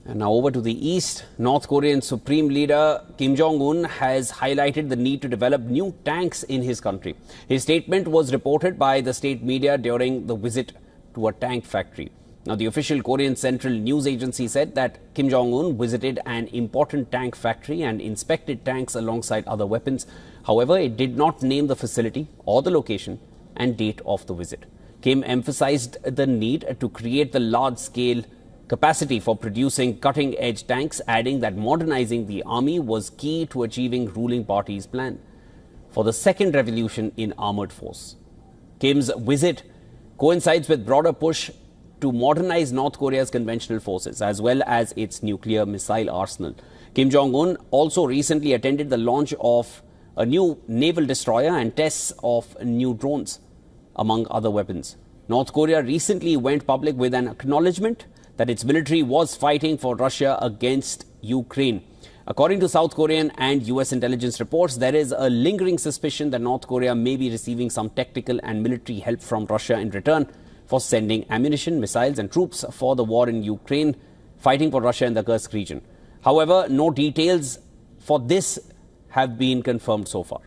And now over to the east. North Korean Supreme Leader Kim Jong-un has highlighted the need to develop new tanks in his country. His statement was reported by the state media during the visit to a tank factory. Now, the official Korean Central News Agency said that Kim Jong-un visited an important tank factory and inspected tanks alongside other weapons. However, it did not name the facility or the location and date of the visit. Kim emphasized the need to create the large-scale capacity for producing cutting-edge tanks, adding that modernizing the army was key to achieving ruling party's plan for the second revolution in armored force. Kim's visit coincides with broader push to modernize North Korea's conventional forces as well as its nuclear missile arsenal. Kim Jong-un also recently attended the launch of a new naval destroyer and tests of new drones, among other weapons. North Korea recently went public with an acknowledgement that its military was fighting for Russia against Ukraine. According to South Korean and US intelligence reports, there is a lingering suspicion that North Korea may be receiving some technical and military help from Russia in return for sending ammunition, missiles and troops for the war in Ukraine, fighting for Russia in the Kursk region. However, no details for this have been confirmed so far.